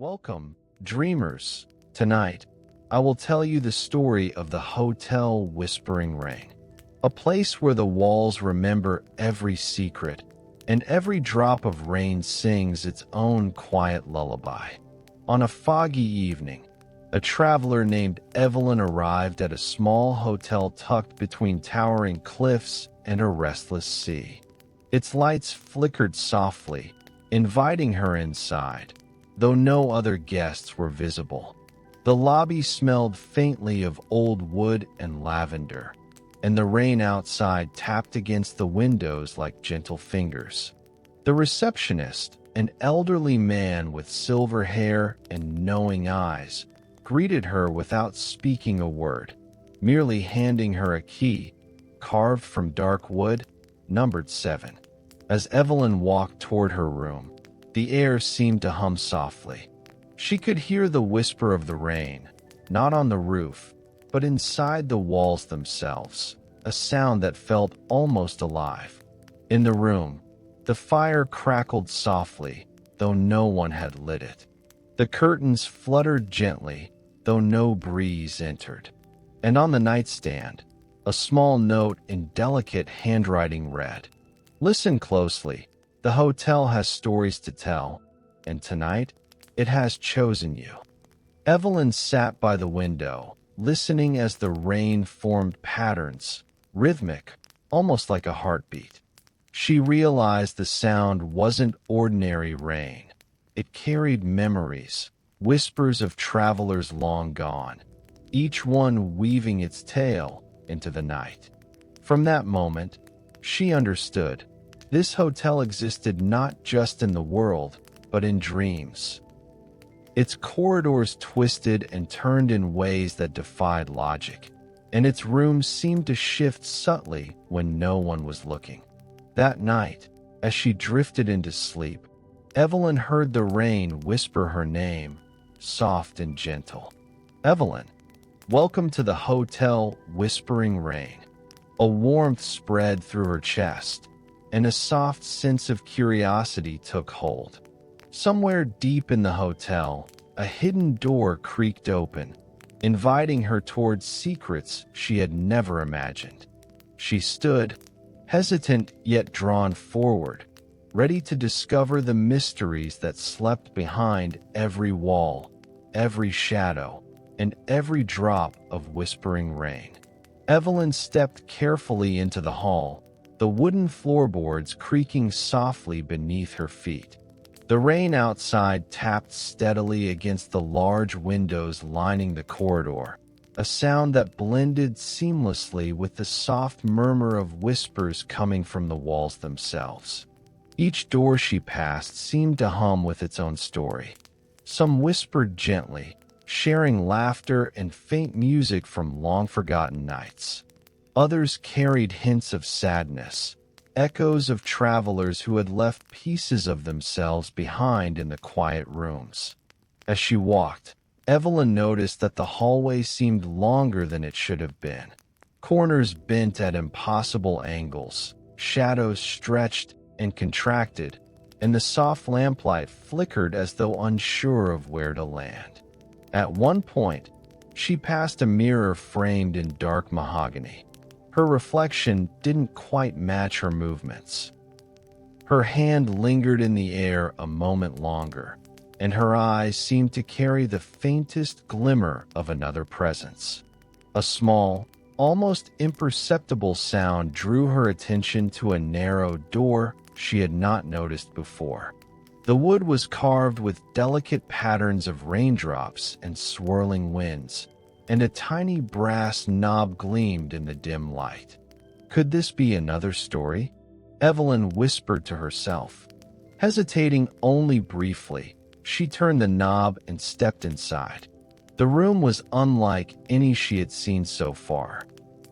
Welcome, dreamers. Tonight, I will tell you the story of the Hotel Whispering Rain, a place where the walls remember every secret and every drop of rain sings its own quiet lullaby. On a foggy evening, a traveler named Evelyn arrived at a small hotel tucked between towering cliffs and a restless sea. Its lights flickered softly, inviting her inside, though no other guests were visible. The lobby smelled faintly of old wood and lavender, and the rain outside tapped against the windows like gentle fingers. The receptionist, an elderly man with silver hair and knowing eyes, greeted her without speaking a word, merely handing her a key, carved from dark wood, numbered 7. As Evelyn walked toward her room, the air seemed to hum softly. She could hear the whisper of the rain, not on the roof, but inside the walls themselves, a sound that felt almost alive. In the room, the fire crackled softly, though no one had lit it. The curtains fluttered gently, though no breeze entered. And on the nightstand, a small note in delicate handwriting read, "Listen closely. The hotel has stories to tell, and tonight, it has chosen you." Evelyn sat by the window, listening as the rain formed patterns, rhythmic, almost like a heartbeat. She realized the sound wasn't ordinary rain. It carried memories, whispers of travelers long gone, each one weaving its tale into the night. From that moment, she understood this hotel existed not just in the world, but in dreams. Its corridors twisted and turned in ways that defied logic, and its rooms seemed to shift subtly when no one was looking. That night, as she drifted into sleep, Evelyn heard the rain whisper her name, soft and gentle. "Evelyn, welcome to the Hotel Whispering Rain." A warmth spread through her chest, and a soft sense of curiosity took hold. Somewhere deep in the hotel, a hidden door creaked open, inviting her towards secrets she had never imagined. She stood, hesitant yet drawn forward, ready to discover the mysteries that slept behind every wall, every shadow, and every drop of whispering rain. Evelyn stepped carefully into the hall, the wooden floorboards creaking softly beneath her feet. The rain outside tapped steadily against the large windows lining the corridor, a sound that blended seamlessly with the soft murmur of whispers coming from the walls themselves. Each door she passed seemed to hum with its own story. Some whispered gently, sharing laughter and faint music from long-forgotten nights. Others carried hints of sadness, echoes of travelers who had left pieces of themselves behind in the quiet rooms. As she walked, Evelyn noticed that the hallway seemed longer than it should have been. Corners bent at impossible angles, shadows stretched and contracted, and the soft lamplight flickered as though unsure of where to land. At one point, she passed a mirror framed in dark mahogany. Her reflection didn't quite match her movements. Her hand lingered in the air a moment longer, and her eyes seemed to carry the faintest glimmer of another presence. A small, almost imperceptible sound drew her attention to a narrow door she had not noticed before. The wood was carved with delicate patterns of raindrops and swirling winds, and a tiny brass knob gleamed in the dim light. Could this be another story? Evelyn whispered to herself. Hesitating only briefly, she turned the knob and stepped inside. The room was unlike any she had seen so far.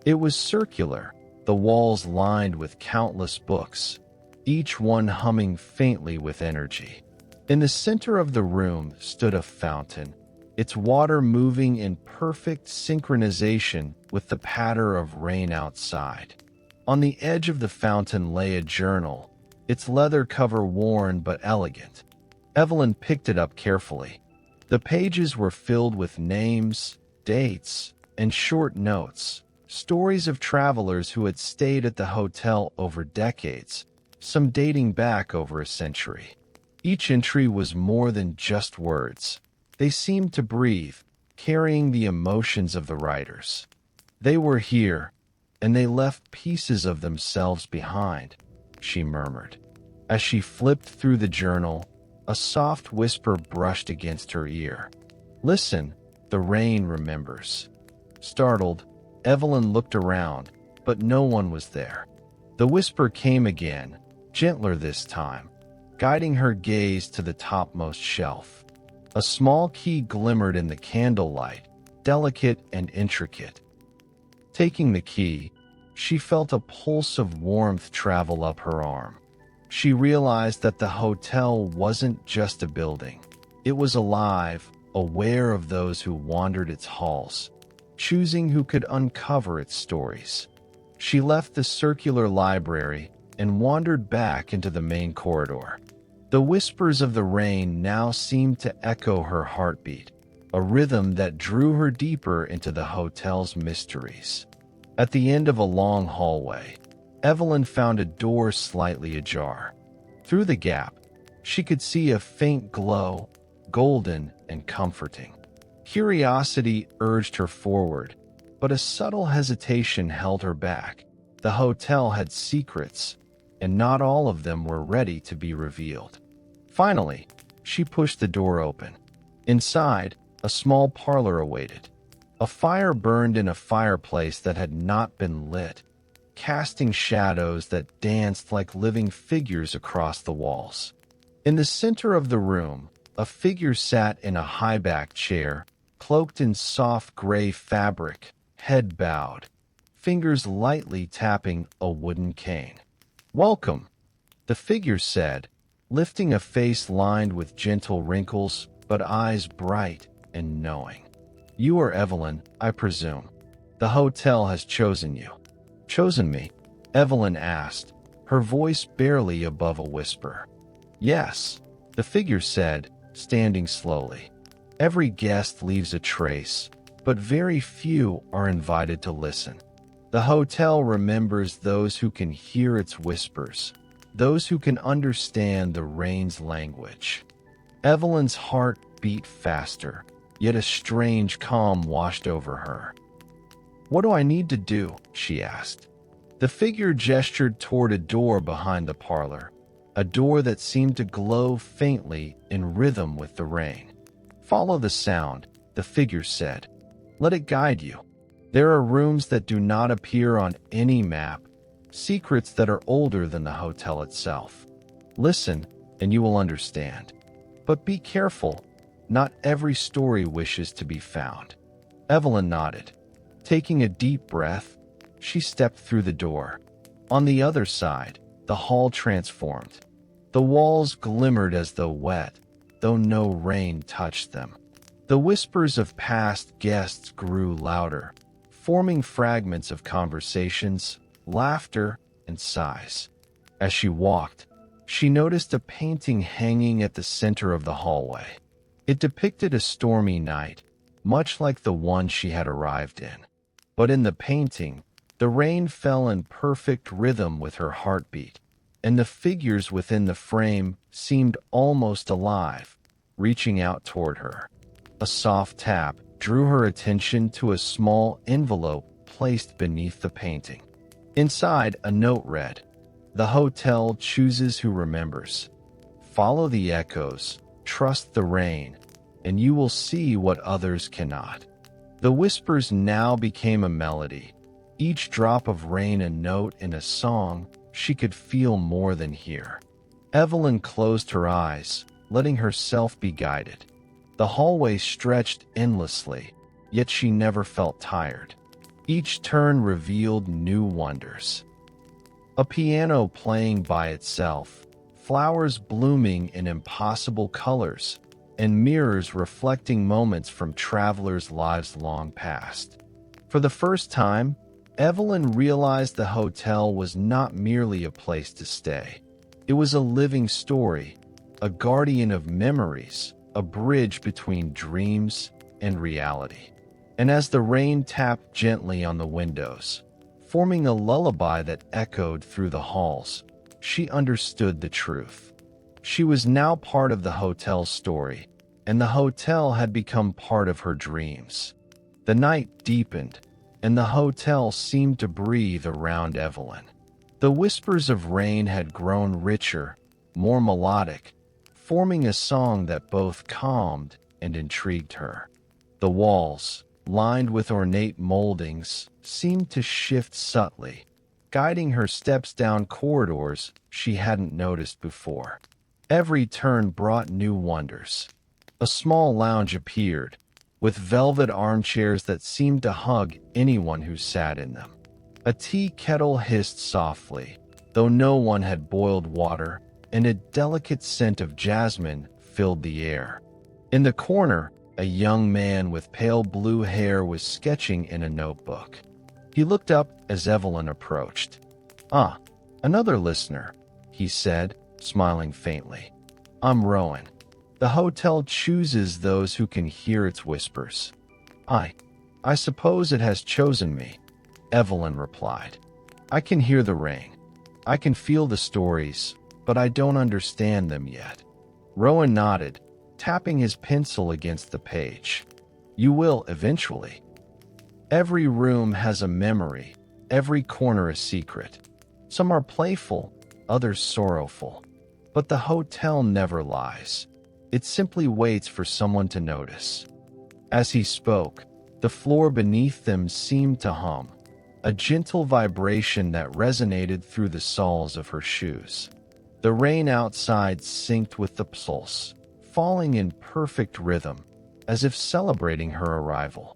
It was circular, the walls lined with countless books, each one humming faintly with energy. In the center of the room stood a fountain, its water moving in perfect synchronization with the patter of rain outside. On the edge of the fountain lay a journal, its leather cover worn but elegant. Evelyn picked it up carefully. The pages were filled with names, dates, and short notes, stories of travelers who had stayed at the hotel over decades, some dating back over a century. Each entry was more than just words. They seemed to breathe, carrying the emotions of the writers. They were here, and they left pieces of themselves behind, she murmured. As she flipped through the journal, a soft whisper brushed against her ear. Listen, the rain remembers. Startled, Evelyn looked around, but no one was there. The whisper came again, gentler this time, guiding her gaze to the topmost shelf. A small key glimmered in the candlelight, delicate and intricate. Taking the key, she felt a pulse of warmth travel up her arm. She realized that the hotel wasn't just a building. It was alive, aware of those who wandered its halls, choosing who could uncover its stories. She left the circular library and wandered back into the main corridor. The whispers of the rain now seemed to echo her heartbeat, a rhythm that drew her deeper into the hotel's mysteries. At the end of a long hallway, Evelyn found a door slightly ajar. Through the gap, she could see a faint glow, golden and comforting. Curiosity urged her forward, but a subtle hesitation held her back. The hotel had secrets, and not all of them were ready to be revealed. Finally, she pushed the door open. Inside, a small parlor awaited. A fire burned in a fireplace that had not been lit, casting shadows that danced like living figures across the walls. In the center of the room, a figure sat in a high-backed chair, cloaked in soft gray fabric, head bowed, fingers lightly tapping a wooden cane. "Welcome," the figure said, lifting a face lined with gentle wrinkles but eyes bright and knowing. "You are Evelyn, I presume. The hotel has chosen you." "Chosen me?" Evelyn asked, her voice barely above a whisper. "Yes," the figure said, standing slowly. "Every guest leaves a trace, but very few are invited to listen. The hotel remembers those who can hear its whispers, those who can understand the rain's language." Evelyn's heart beat faster, yet a strange calm washed over her. "What do I need to do?" she asked. The figure gestured toward a door behind the parlor, a door that seemed to glow faintly in rhythm with the rain. "Follow the sound," the figure said. "Let it guide you. There are rooms that do not appear on any map, secrets that are older than the hotel itself. Listen, and you will understand. But be careful. Not every story wishes to be found." Evelyn nodded. Taking a deep breath, she stepped through the door. On the other side, the hall transformed. The walls glimmered as though wet, though no rain touched them. The whispers of past guests grew louder, forming fragments of conversations, laughter, and sighs. As she walked, she noticed a painting hanging at the center of the hallway. It depicted a stormy night, much like the one she had arrived in. But in the painting, the rain fell in perfect rhythm with her heartbeat, and the figures within the frame seemed almost alive, reaching out toward her. A soft tap drew her attention to a small envelope placed beneath the painting. Inside, a note read, "The hotel chooses who remembers. Follow the echoes, trust the rain, and you will see what others cannot." The whispers now became a melody, each drop of rain a note in a song she could feel more than hear. Evelyn closed her eyes, letting herself be guided. The hallway stretched endlessly, yet she never felt tired. Each turn revealed new wonders. A piano playing by itself, flowers blooming in impossible colors, and mirrors reflecting moments from travelers' lives long past. For the first time, Evelyn realized the hotel was not merely a place to stay. It was a living story, a guardian of memories, a bridge between dreams and reality. And as the rain tapped gently on the windows, forming a lullaby that echoed through the halls, she understood the truth. She was now part of the hotel's story, and the hotel had become part of her dreams. The night deepened, and the hotel seemed to breathe around Evelyn. The whispers of rain had grown richer, more melodic, forming a song that both calmed and intrigued her. The walls, lined with ornate moldings, seemed to shift subtly, guiding her steps down corridors she hadn't noticed before. Every turn brought new wonders. A small lounge appeared, with velvet armchairs that seemed to hug anyone who sat in them. A tea kettle hissed softly, though no one had boiled water, and a delicate scent of jasmine filled the air. In the corner, a young man with pale blue hair was sketching in a notebook. He looked up as Evelyn approached. "Ah, another listener," he said, smiling faintly. "I'm Rowan. The hotel chooses those who can hear its whispers." I suppose it has chosen me," Evelyn replied. "I can hear the rain. I can feel the stories, but I don't understand them yet." Rowan nodded, tapping his pencil against the page. "You will eventually. Every room has a memory, every corner a secret. Some are playful, others sorrowful. But the hotel never lies. It simply waits for someone to notice." As he spoke, the floor beneath them seemed to hum, a gentle vibration that resonated through the soles of her shoes. The rain outside synced with the pulse, falling in perfect rhythm, as if celebrating her arrival.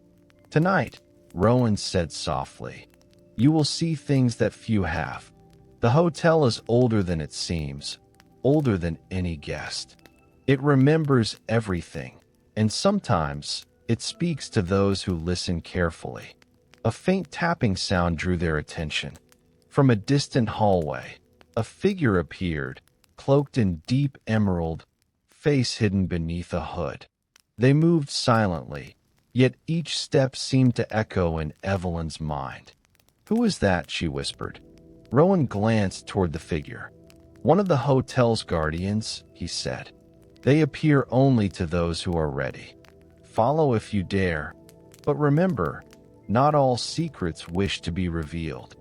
"Tonight," Rowan said softly, "you will see things that few have. The hotel is older than it seems, older than any guest. It remembers everything, and sometimes it speaks to those who listen carefully." A faint tapping sound drew their attention. From a distant hallway, a figure appeared, cloaked in deep emerald, face hidden beneath a hood. They moved silently, yet each step seemed to echo in Evelyn's mind. "Who is that?" she whispered. Rowan glanced toward the figure. "One of the hotel's guardians," he said. "They appear only to those who are ready. Follow if you dare, but remember, not all secrets wish to be revealed."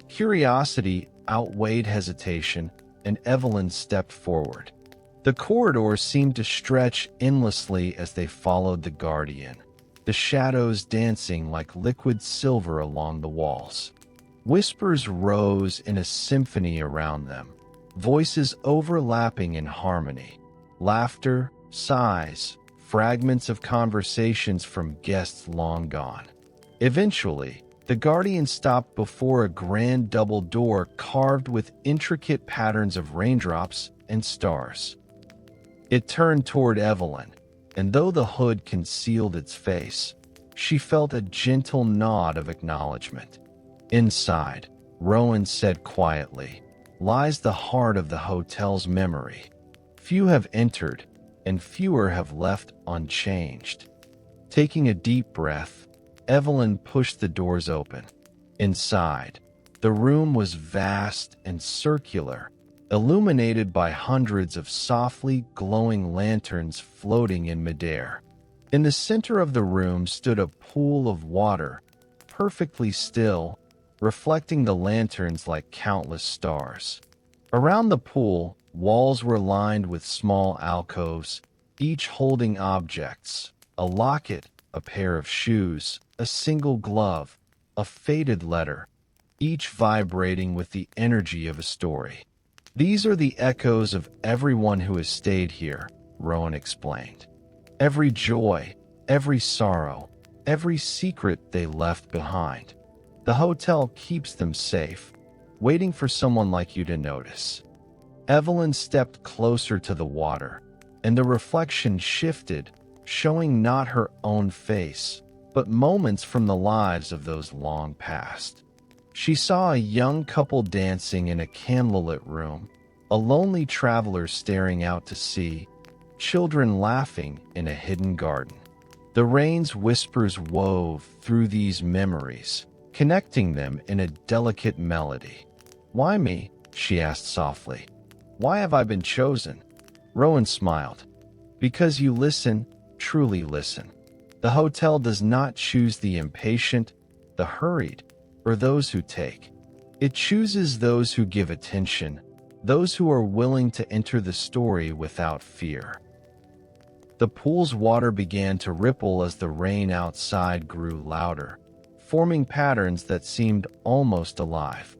Curiosity outweighed hesitation, and Evelyn stepped forward. The corridor seemed to stretch endlessly as they followed the guardian, the shadows dancing like liquid silver along the walls. Whispers rose in a symphony around them, voices overlapping in harmony. Laughter, sighs, fragments of conversations from guests long gone. Eventually, the guardian stopped before a grand double door carved with intricate patterns of raindrops and stars. It turned toward Evelyn, and though the hood concealed its face, she felt a gentle nod of acknowledgement. "Inside," Rowan said quietly, "lies the heart of the hotel's memory. Few have entered, and fewer have left unchanged." Taking a deep breath, Evelyn pushed the doors open. Inside, the room was vast and circular, illuminated by hundreds of softly glowing lanterns floating in midair. In the center of the room stood a pool of water, perfectly still, reflecting the lanterns like countless stars. Around the pool, walls were lined with small alcoves, each holding objects: a locket, a pair of shoes, a single glove, a faded letter, each vibrating with the energy of a story. "These are the echoes of everyone who has stayed here," Rowan explained. "Every joy, every sorrow, every secret they left behind. The hotel keeps them safe, waiting for someone like you to notice." Evelyn stepped closer to the water, and the reflection shifted, showing not her own face, but moments from the lives of those long past. She saw a young couple dancing in a candlelit room, a lonely traveler staring out to sea, children laughing in a hidden garden. The rain's whispers wove through these memories, connecting them in a delicate melody. "Why me?" she asked softly. "Why have I been chosen?" Rowan smiled. "Because you listen, truly listen. The hotel does not choose the impatient, the hurried, or those who take. It chooses those who give attention, those who are willing to enter the story without fear." The pool's water began to ripple as the rain outside grew louder, forming patterns that seemed almost alive.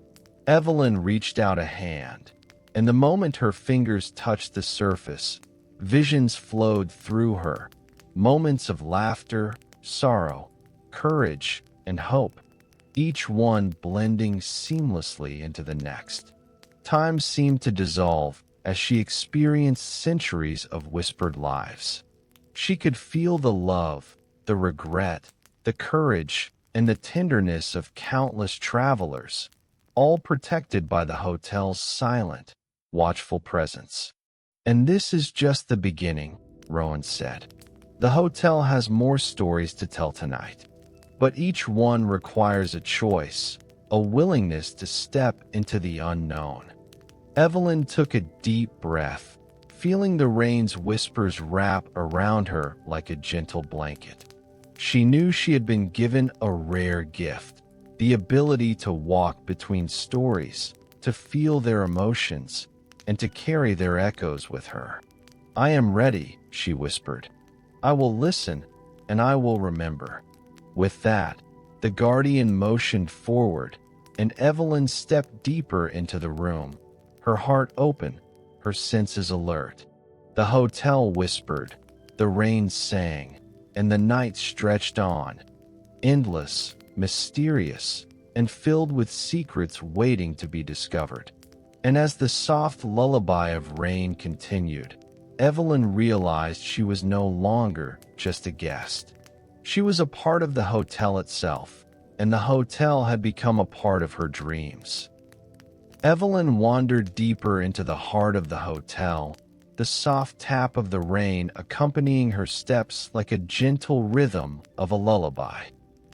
Evelyn reached out a hand, and the moment her fingers touched the surface, visions flowed through her, moments of laughter, sorrow, courage, and hope, each one blending seamlessly into the next. Time seemed to dissolve as she experienced centuries of whispered lives. She could feel the love, the regret, the courage, and the tenderness of countless travelers, all protected by the hotel's silent, watchful presence. "And this is just the beginning," Rowan said. "The hotel has more stories to tell tonight, but each one requires a choice, a willingness to step into the unknown." Evelyn took a deep breath, feeling the rain's whispers wrap around her like a gentle blanket. She knew she had been given a rare gift, the ability to walk between stories, to feel their emotions, and to carry their echoes with her. "I am ready," she whispered. "I will listen, and I will remember." With that, the guardian motioned forward, and Evelyn stepped deeper into the room, her heart open, her senses alert. The hotel whispered, the rain sang, and the night stretched on, endless, mysterious, and filled with secrets waiting to be discovered. And as the soft lullaby of rain continued, Evelyn realized she was no longer just a guest. She was a part of the hotel itself, and the hotel had become a part of her dreams. Evelyn wandered deeper into the heart of the hotel, the soft tap of the rain accompanying her steps like a gentle rhythm of a lullaby.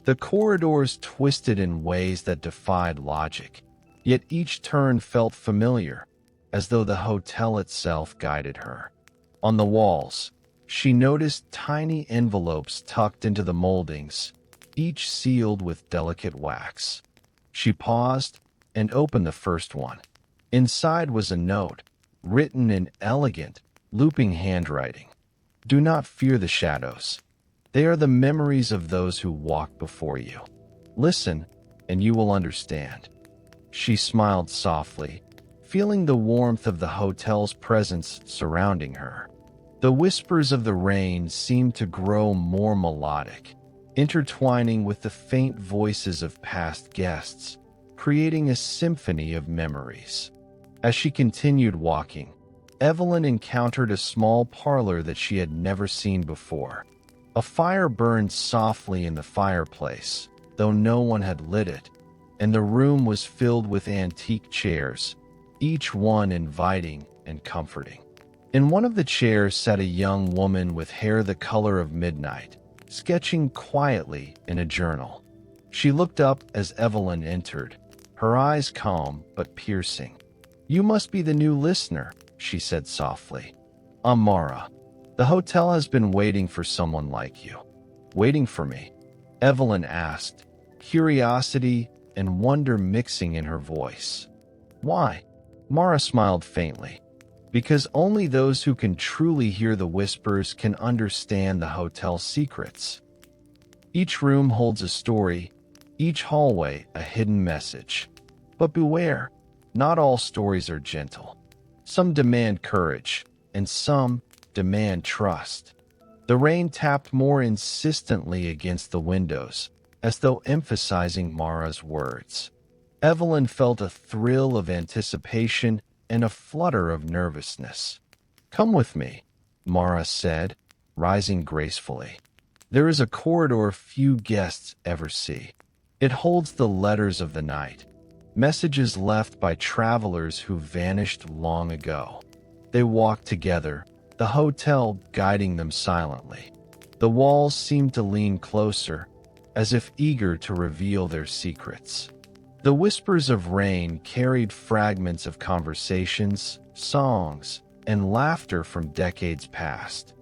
The corridors twisted in ways that defied logic, yet each turn felt familiar, as though the hotel itself guided her. On the walls, she noticed tiny envelopes tucked into the moldings, each sealed with delicate wax. She paused and opened the first one. Inside was a note, written in elegant, looping handwriting. "Do not fear the shadows. They are the memories of those who walked before you. Listen, and you will understand." She smiled softly, feeling the warmth of the hotel's presence surrounding her. The whispers of the rain seemed to grow more melodic, intertwining with the faint voices of past guests, creating a symphony of memories. As she continued walking, Evelyn encountered a small parlor that she had never seen before. A fire burned softly in the fireplace, though no one had lit it, and the room was filled with antique chairs, each one inviting and comforting. In one of the chairs sat a young woman with hair the color of midnight, sketching quietly in a journal. She looked up as Evelyn entered, her eyes calm but piercing. "You must be the new listener," she said softly. "I'm Mara. The hotel has been waiting for someone like you." "Waiting for me?" Evelyn asked, curiosity and wonder mixing in her voice. "Why?" Mara smiled faintly. "Because only those who can truly hear the whispers can understand the hotel's secrets. Each room holds a story, each hallway a hidden message. But beware, not all stories are gentle. Some demand courage, and some demand trust." The rain tapped more insistently against the windows, as though emphasizing Mara's words. Evelyn felt a thrill of anticipation and a flutter of nervousness. "Come with me," Mara said, rising gracefully. "There is a corridor few guests ever see. It holds the letters of the night, messages left by travelers who vanished long ago." They walked together, the hotel guiding them silently. The walls seemed to lean closer, as if eager to reveal their secrets. The whispers of rain carried fragments of conversations, songs, and laughter from decades past.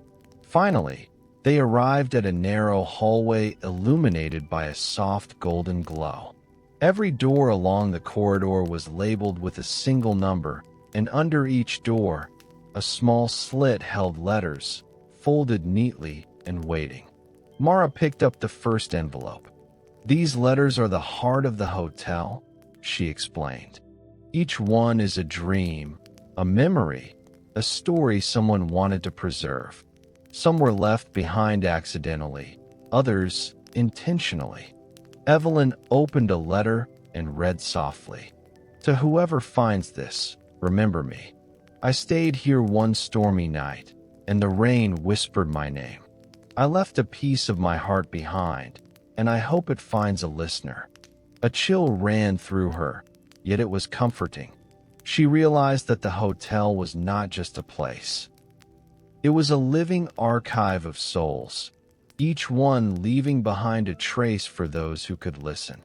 Finally, they arrived at a narrow hallway illuminated by a soft golden glow. Every door along the corridor was labeled with a single number, and under each door, a small slit held letters, folded neatly and waiting. Mara picked up the first envelope. "These letters are the heart of the hotel," she explained. "Each one is a dream, a memory, a story someone wanted to preserve. Some were left behind accidentally, others intentionally." Evelyn opened a letter and read softly. "To whoever finds this, remember me. I stayed here one stormy night, and the rain whispered my name. I left a piece of my heart behind, and I hope it finds a listener." A chill ran through her, yet it was comforting. She realized that the hotel was not just a place. It was a living archive of souls, each one leaving behind a trace for those who could listen.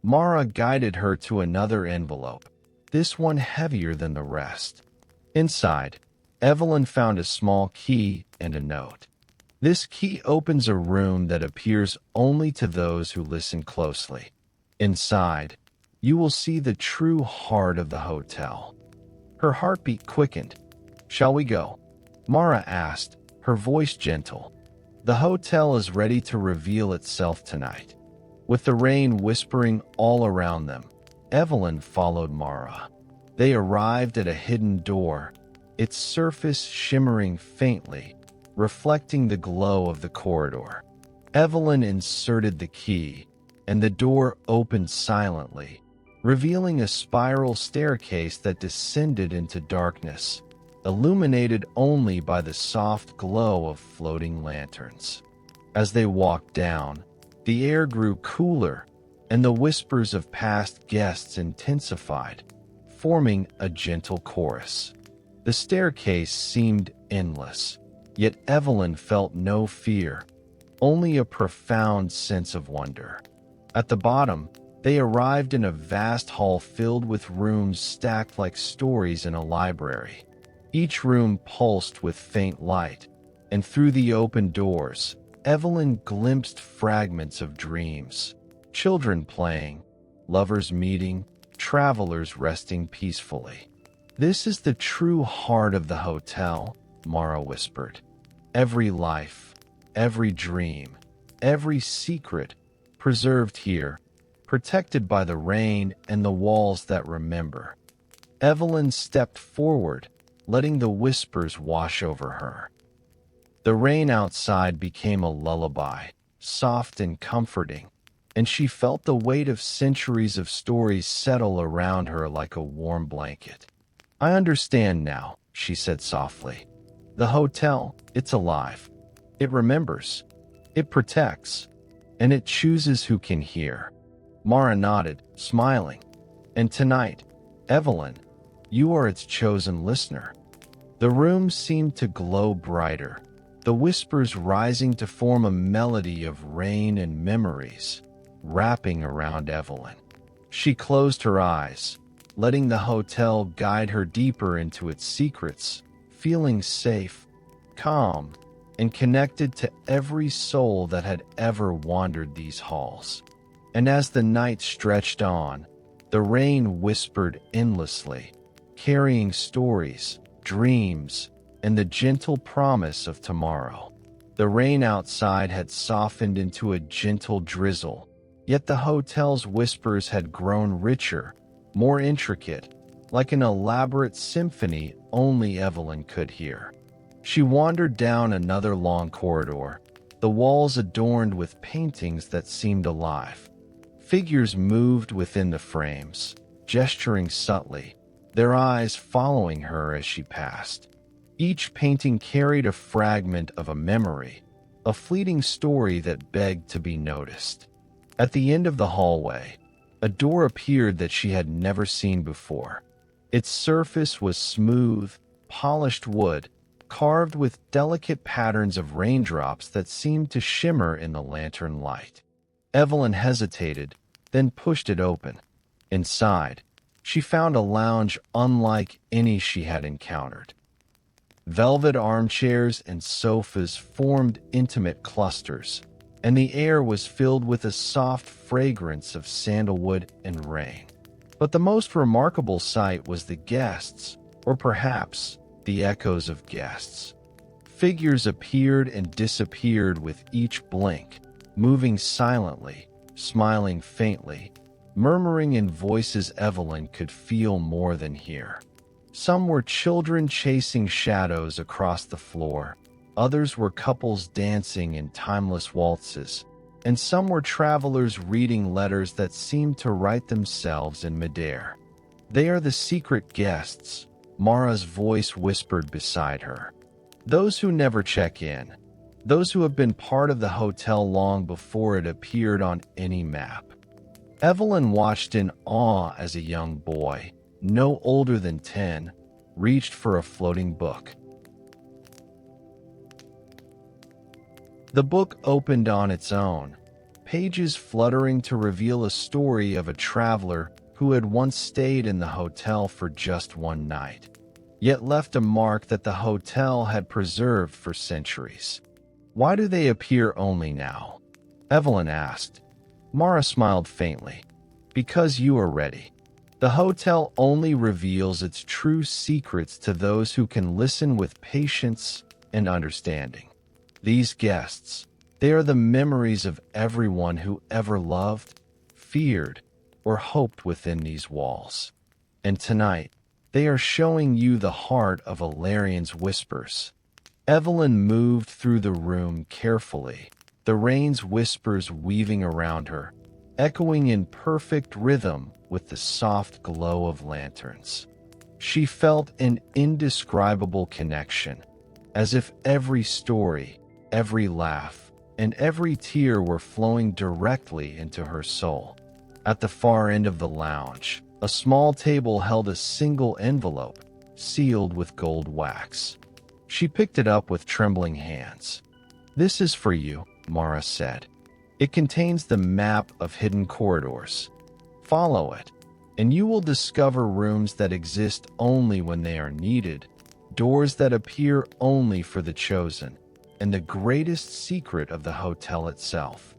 Mara guided her to another envelope, this one heavier than the rest. Inside, Evelyn found a small key and a note. "This key opens a room that appears only to those who listen closely. Inside, you will see the true heart of the hotel." Her heartbeat quickened. "Shall we go?" Mara asked, her voice gentle. "The hotel is ready to reveal itself tonight." With the rain whispering all around them, Evelyn followed Mara. They arrived at a hidden door, its surface shimmering faintly, reflecting the glow of the corridor. Evelyn inserted the key, and the door opened silently, revealing a spiral staircase that descended into darkness, illuminated only by the soft glow of floating lanterns. As they walked down, the air grew cooler, and the whispers of past guests intensified, forming a gentle chorus. The staircase seemed endless, yet Evelyn felt no fear, only a profound sense of wonder. At the bottom, they arrived in a vast hall filled with rooms stacked like stories in a library. Each room pulsed with faint light, and through the open doors, Evelyn glimpsed fragments of dreams. Children playing, lovers meeting, travelers resting peacefully. "This is the true heart of the hotel," Mara whispered. "Every life, every dream, every secret preserved here, protected by the rain and the walls that remember." Evelyn stepped forward, letting the whispers wash over her. The rain outside became a lullaby, soft and comforting, and she felt the weight of centuries of stories settle around her like a warm blanket. "I understand now," she said softly. "The hotel, it's alive. It remembers. It protects. And it chooses who can hear." Mara nodded, smiling. "And tonight, Evelyn, you are its chosen listener." The room seemed to glow brighter, the whispers rising to form a melody of rain and memories, wrapping around Evelyn. She closed her eyes, letting the hotel guide her deeper into its secrets, feeling safe, calm, and connected to every soul that had ever wandered these halls. And as the night stretched on, the rain whispered endlessly, carrying stories, dreams, and the gentle promise of tomorrow. The rain outside had softened into a gentle drizzle, yet the hotel's whispers had grown richer, more intricate, like an elaborate symphony only Evelyn could hear. She wandered down another long corridor, the walls adorned with paintings that seemed alive. Figures moved within the frames, gesturing subtly, their eyes following her as she passed. Each painting carried a fragment of a memory, a fleeting story that begged to be noticed. At the end of the hallway, a door appeared that she had never seen before. Its surface was smooth, polished wood, carved with delicate patterns of raindrops that seemed to shimmer in the lantern light. Evelyn hesitated, then pushed it open. Inside, she found a lounge unlike any she had encountered. Velvet armchairs and sofas formed intimate clusters, and the air was filled with a soft fragrance of sandalwood and rain. But the most remarkable sight was the guests, or perhaps the echoes of guests. Figures appeared and disappeared with each blink, moving silently, smiling faintly, murmuring in voices Evelyn could feel more than hear. Some were children chasing shadows across the floor, others were couples dancing in timeless waltzes, and some were travelers reading letters that seemed to write themselves in midair. "They are the secret guests," Mara's voice whispered beside her. "Those who never check in. Those who have been part of the hotel long before it appeared on any map." Evelyn watched in awe as a young boy, no older than 10, reached for a floating book. The book opened on its own, pages fluttering to reveal a story of a traveler who had once stayed in the hotel for just one night, yet left a mark that the hotel had preserved for centuries. "Why do they appear only now?" Evelyn asked. Mara smiled faintly. "Because you are ready. The hotel only reveals its true secrets to those who can listen with patience and understanding. These guests, they are the memories of everyone who ever loved, feared, or hoped within these walls. And tonight, they are showing you the heart of Alarian's whispers." Evelyn moved through the room carefully, the rain's whispers weaving around her, echoing in perfect rhythm with the soft glow of lanterns. She felt an indescribable connection, as if every story, every laugh, and every tear were flowing directly into her soul. At the far end of the lounge, a small table held a single envelope, sealed with gold wax. She picked it up with trembling hands. "This is for you," Mara said. "It contains the map of hidden corridors. Follow it, and you will discover rooms that exist only when they are needed, doors that appear only for the chosen, and the greatest secret of the hotel itself."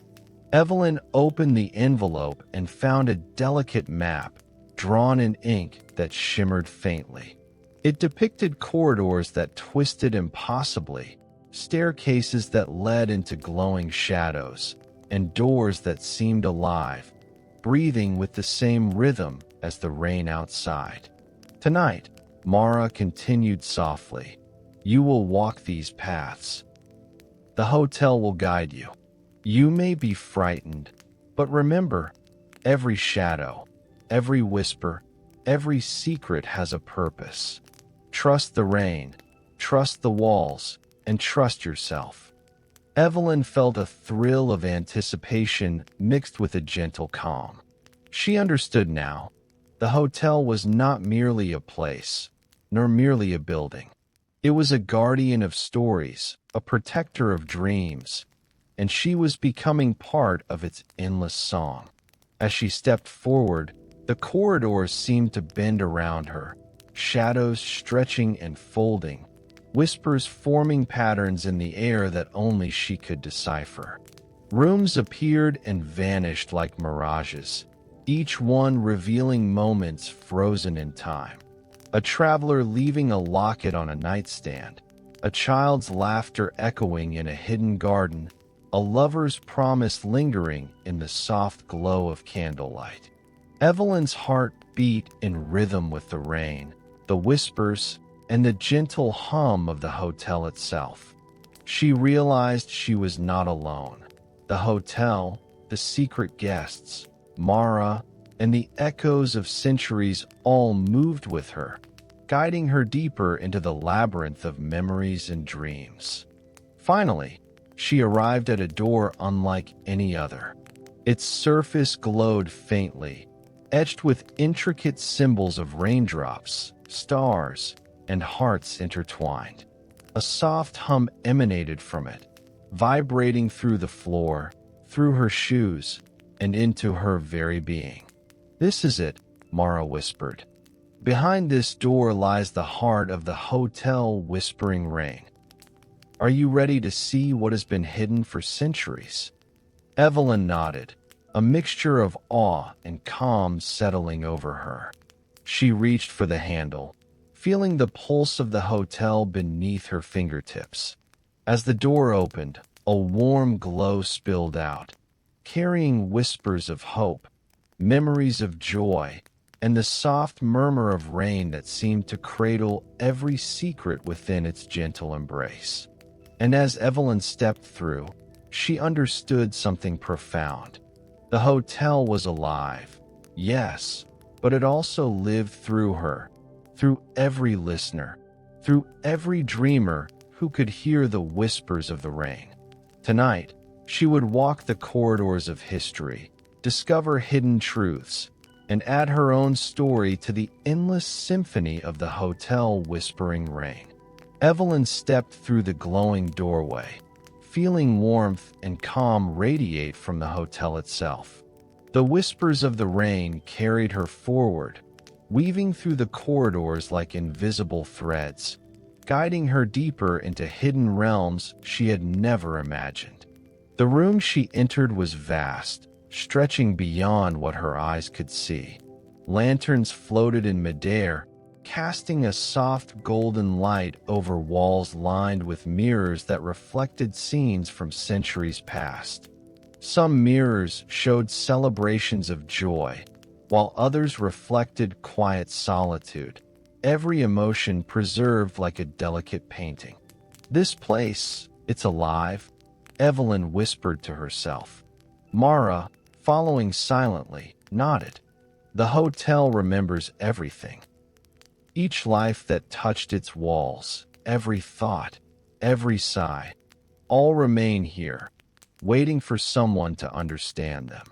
Evelyn opened the envelope and found a delicate map, drawn in ink that shimmered faintly. It depicted corridors that twisted impossibly, staircases that led into glowing shadows, and doors that seemed alive, breathing with the same rhythm as the rain outside. "Tonight," Mara continued softly, "you will walk these paths. The hotel will guide you. You may be frightened, but remember, every shadow, every whisper, every secret has a purpose. Trust the rain, trust the walls, and trust yourself." Evelyn felt a thrill of anticipation mixed with a gentle calm. She understood now. The hotel was not merely a place, nor merely a building. It was a guardian of stories, a protector of dreams, and she was becoming part of its endless song. As she stepped forward, the corridors seemed to bend around her, shadows stretching and folding, whispers forming patterns in the air that only she could decipher. Rooms appeared and vanished like mirages, each one revealing moments frozen in time. A traveler leaving a locket on a nightstand, a child's laughter echoing in a hidden garden, a lover's promise lingering in the soft glow of candlelight. Evelyn's heart beat in rhythm with the rain, the whispers, and the gentle hum of the hotel itself. She realized she was not alone. The hotel, the secret guests, Mara, and the echoes of centuries all moved with her, guiding her deeper into the labyrinth of memories and dreams. Finally, she arrived at a door unlike any other. Its surface glowed faintly, etched with intricate symbols of raindrops, stars, and hearts intertwined. A soft hum emanated from it, vibrating through the floor, through her shoes, and into her very being. "This is it," Mara whispered. "Behind this door lies the heart of the Hotel Whispering Ring. Are you ready to see what has been hidden for centuries?" Evelyn nodded, a mixture of awe and calm settling over her. She reached for the handle, feeling the pulse of the hotel beneath her fingertips. As the door opened, a warm glow spilled out, carrying whispers of hope, memories of joy, and the soft murmur of rain that seemed to cradle every secret within its gentle embrace. And as Evelyn stepped through, she understood something profound. The hotel was alive, yes, but it also lived through her, through every listener, through every dreamer who could hear the whispers of the rain. Tonight, she would walk the corridors of history, discover hidden truths, and add her own story to the endless symphony of the Hotel Whispering Ring. Evelyn stepped through the glowing doorway, feeling warmth and calm radiate from the hotel itself. The whispers of the rain carried her forward, weaving through the corridors like invisible threads, guiding her deeper into hidden realms she had never imagined. The room she entered was vast, stretching beyond what her eyes could see. Lanterns floated in midair, casting a soft golden light over walls lined with mirrors that reflected scenes from centuries past. Some mirrors showed celebrations of joy, while others reflected quiet solitude, every emotion preserved like a delicate painting. "This place, it's alive," Evelyn whispered to herself. Mara, following silently, nodded. "The hotel remembers everything. Each life that touched its walls, every thought, every sigh, all remain here, waiting for someone to understand them."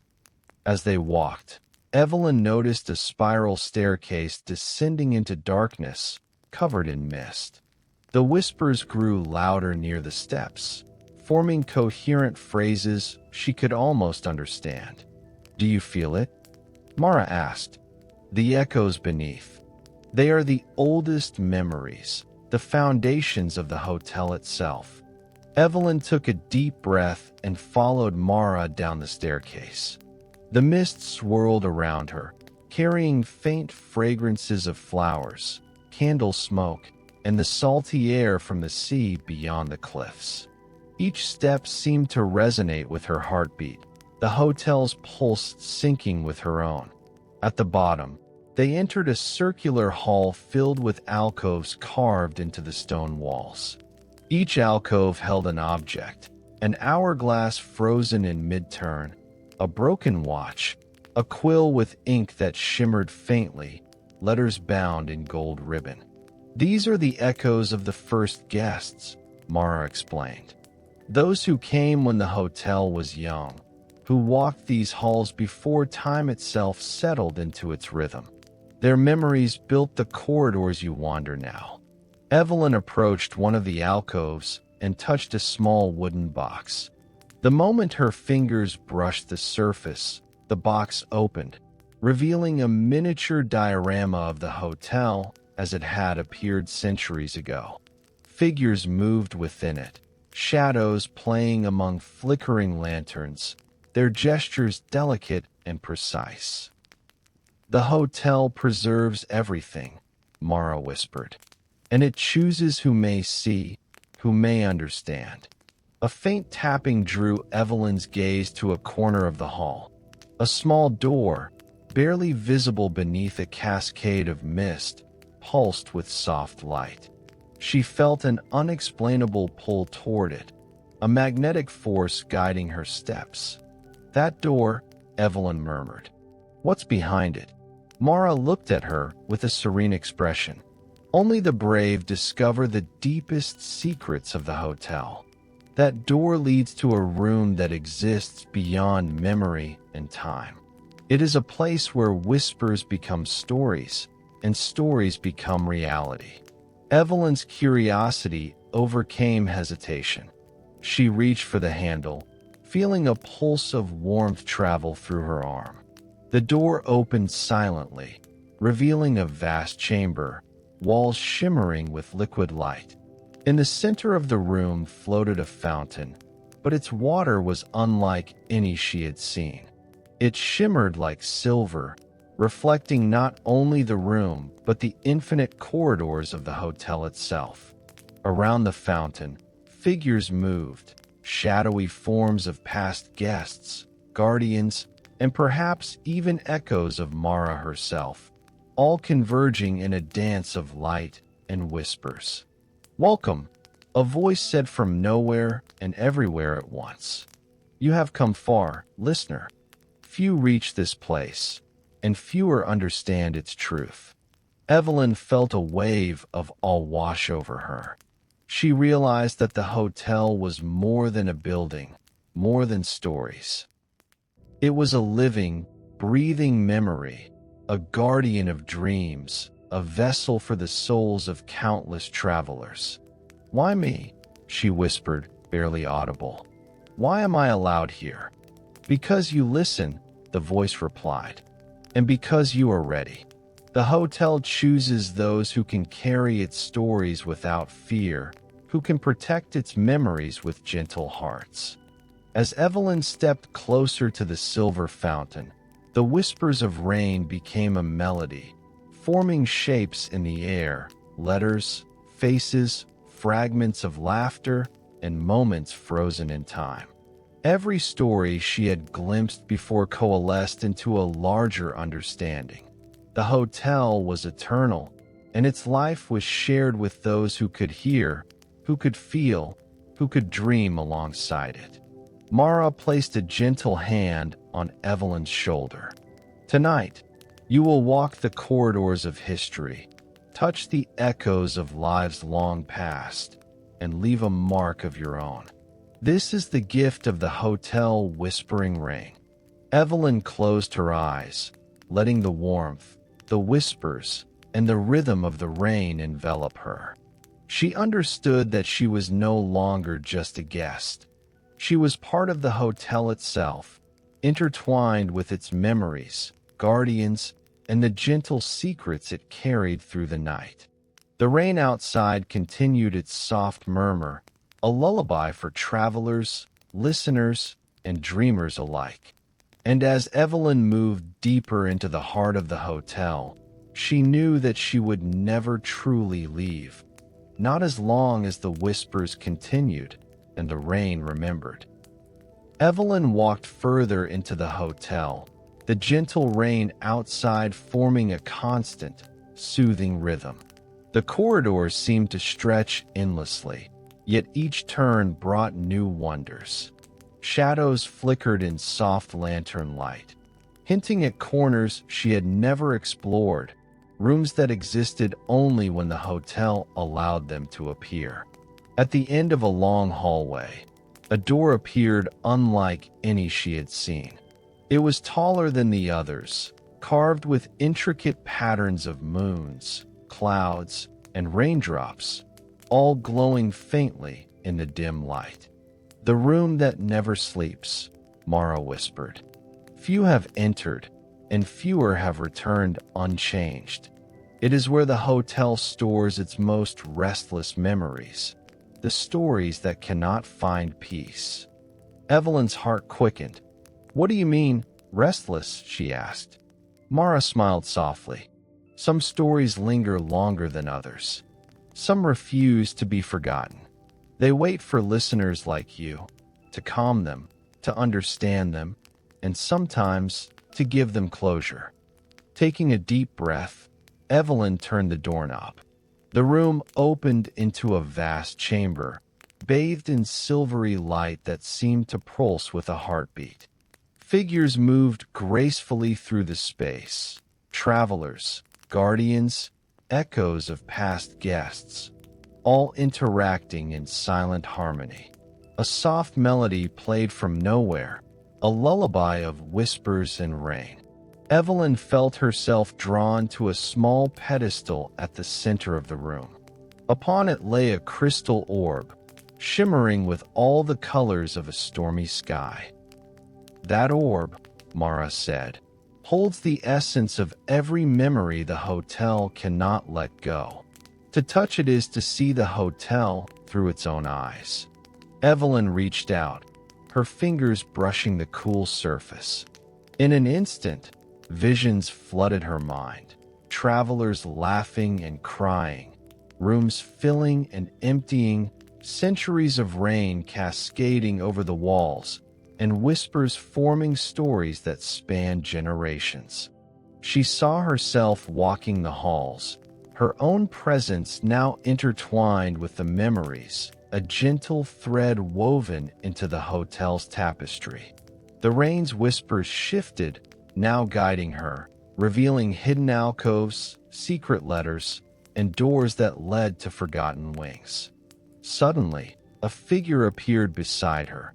As they walked, Evelyn noticed a spiral staircase descending into darkness, covered in mist. The whispers grew louder near the steps, forming coherent phrases she could almost understand. "Do you feel it?" Mara asked. "The echoes beneath. They are the oldest memories, the foundations of the hotel itself." Evelyn took a deep breath and followed Mara down the staircase. The mist swirled around her, carrying faint fragrances of flowers, candle smoke, and the salty air from the sea beyond the cliffs. Each step seemed to resonate with her heartbeat, the hotel's pulse syncing with her own. At the bottom, they entered a circular hall filled with alcoves carved into the stone walls. Each alcove held an object, an hourglass frozen in mid-turn, a broken watch, a quill with ink that shimmered faintly, letters bound in gold ribbon. "These are the echoes of the first guests," Mara explained. "Those who came when the hotel was young, who walked these halls before time itself settled into its rhythm. Their memories built the corridors you wander now." Evelyn approached one of the alcoves and touched a small wooden box. The moment her fingers brushed the surface, the box opened, revealing a miniature diorama of the hotel as it had appeared centuries ago. Figures moved within it, shadows playing among flickering lanterns, their gestures delicate and precise. "The hotel preserves everything," Mara whispered, "and it chooses who may see, who may understand." A faint tapping drew Evelyn's gaze to a corner of the hall. A small door, barely visible beneath a cascade of mist, pulsed with soft light. She felt an unexplainable pull toward it, a magnetic force guiding her steps. "That door," Evelyn murmured. "What's behind it?" Mara looked at her with a serene expression. "Only the brave discover the deepest secrets of the hotel. That door leads to a room that exists beyond memory and time. It is a place where whispers become stories, and stories become reality." Evelyn's curiosity overcame hesitation. She reached for the handle, feeling a pulse of warmth travel through her arm. The door opened silently, revealing a vast chamber, walls shimmering with liquid light. In the center of the room floated a fountain, but its water was unlike any she had seen. It shimmered like silver, reflecting not only the room but the infinite corridors of the hotel itself. Around the fountain, figures moved, shadowy forms of past guests, guardians, and perhaps even echoes of Mara herself, all converging in a dance of light and whispers. "Welcome," a voice said from nowhere and everywhere at once. "You have come far, listener. Few reach this place, and fewer understand its truth." Evelyn felt a wave of awe wash over her. She realized that the hotel was more than a building, more than stories. It was a living, breathing memory, a guardian of dreams, a vessel for the souls of countless travelers. "Why me?" she whispered, barely audible. "Why am I allowed here?" "Because you listen," the voice replied, "and because you are ready. The hotel chooses those who can carry its stories without fear, who can protect its memories with gentle hearts." As Evelyn stepped closer to the silver fountain, the whispers of rain became a melody, forming shapes in the air, letters, faces, fragments of laughter, and moments frozen in time. Every story she had glimpsed before coalesced into a larger understanding. The hotel was eternal, and its life was shared with those who could hear, who could feel, who could dream alongside it. Mara placed a gentle hand on Evelyn's shoulder. "Tonight, you will walk the corridors of history, touch the echoes of lives long past, and leave a mark of your own. This is the gift of the hotel whispering ring." Evelyn closed her eyes, letting the warmth, the whispers, and the rhythm of the rain envelop her. She understood that she was no longer just a guest. She was part of the hotel itself, intertwined with its memories, guardians, and the gentle secrets it carried through the night. The rain outside continued its soft murmur, a lullaby for travelers, listeners, and dreamers alike. And as Evelyn moved deeper into the heart of the hotel, she knew that she would never truly leave, not as long as the whispers continued and the rain remembered. Evelyn walked further into the hotel, the gentle rain outside forming a constant, soothing rhythm. The corridors seemed to stretch endlessly, yet each turn brought new wonders. Shadows flickered in soft lantern light, hinting at corners she had never explored, rooms that existed only when the hotel allowed them to appear. At the end of a long hallway, a door appeared unlike any she had seen. It was taller than the others, carved with intricate patterns of moons, clouds, and raindrops, all glowing faintly in the dim light. "The room that never sleeps," Mara whispered. "Few have entered, and fewer have returned unchanged. It is where the hotel stores its most restless memories, the stories that cannot find peace." Evelyn's heart quickened. "What do you mean, restless?" she asked. Mara smiled softly. "Some stories linger longer than others. Some refuse to be forgotten. They wait for listeners like you, to calm them, to understand them, and sometimes to give them closure." Taking a deep breath, Evelyn turned the doorknob. The room opened into a vast chamber, bathed in silvery light that seemed to pulse with a heartbeat. Figures moved gracefully through the space. Travelers, guardians, echoes of past guests, all interacting in silent harmony. A soft melody played from nowhere, a lullaby of whispers and rain. Evelyn felt herself drawn to a small pedestal at the center of the room. Upon it lay a crystal orb, shimmering with all the colors of a stormy sky. That orb, Mara said, holds the essence of every memory the hotel cannot let go. To touch it is to see the hotel through its own eyes. Evelyn reached out, her fingers brushing the cool surface. In an instant, visions flooded her mind. Travelers laughing and crying, rooms filling and emptying, centuries of rain cascading over the walls, and whispers forming stories that span generations. She saw herself walking the halls, her own presence now intertwined with the memories, a gentle thread woven into the hotel's tapestry. The rain's whispers shifted, now guiding her, revealing hidden alcoves, secret letters, and doors that led to forgotten wings. Suddenly, a figure appeared beside her,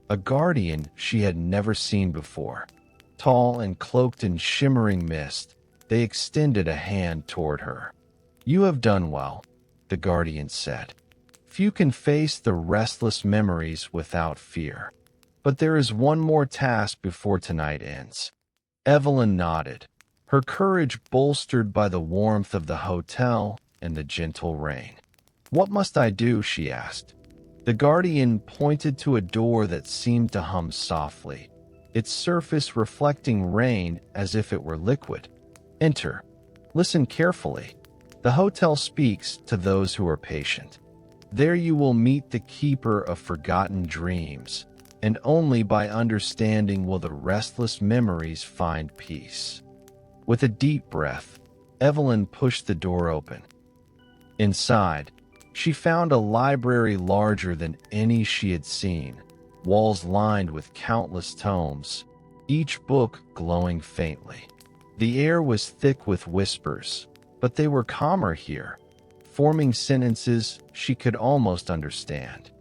a guardian she had never seen before. Tall and cloaked in shimmering mist, they extended a hand toward her. "You have done well," the guardian said. "Few can face the restless memories without fear. But there is one more task before tonight ends." Evelyn nodded, her courage bolstered by the warmth of the hotel and the gentle rain. "What must I do?" she asked. The guardian pointed to a door that seemed to hum softly, its surface reflecting rain as if it were liquid. "Enter. Listen carefully. The hotel speaks to those who are patient. There you will meet the keeper of forgotten dreams, and only by understanding will the restless memories find peace." With a deep breath, Evelyn pushed the door open. Inside, she found a library larger than any she had seen, walls lined with countless tomes, each book glowing faintly. The air was thick with whispers, but they were calmer here, forming sentences she could almost understand.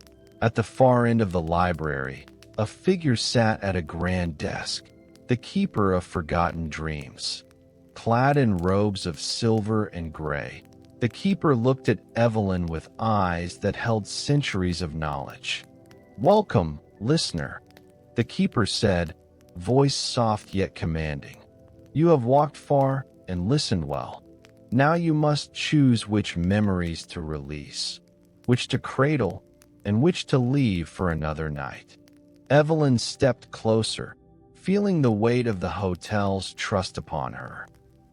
At the far end of the library, a figure sat at a grand desk, the keeper of forgotten dreams. Clad in robes of silver and gray, the keeper looked at Evelyn with eyes that held centuries of knowledge. "Welcome, listener," the keeper said, voice soft yet commanding. "You have walked far and listened well. Now you must choose which memories to release, which to cradle, and which to leave for another night." Evelyn stepped closer, feeling the weight of the hotel's trust upon her.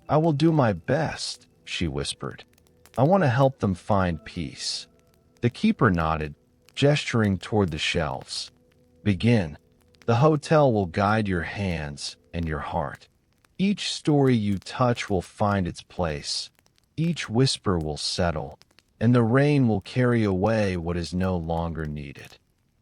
"I will do my best," she whispered. "I want to help them find peace." The keeper nodded, gesturing toward the shelves. "Begin. The hotel will guide your hands and your heart. Each story you touch will find its place. Each whisper will settle, and the rain will carry away what is no longer needed."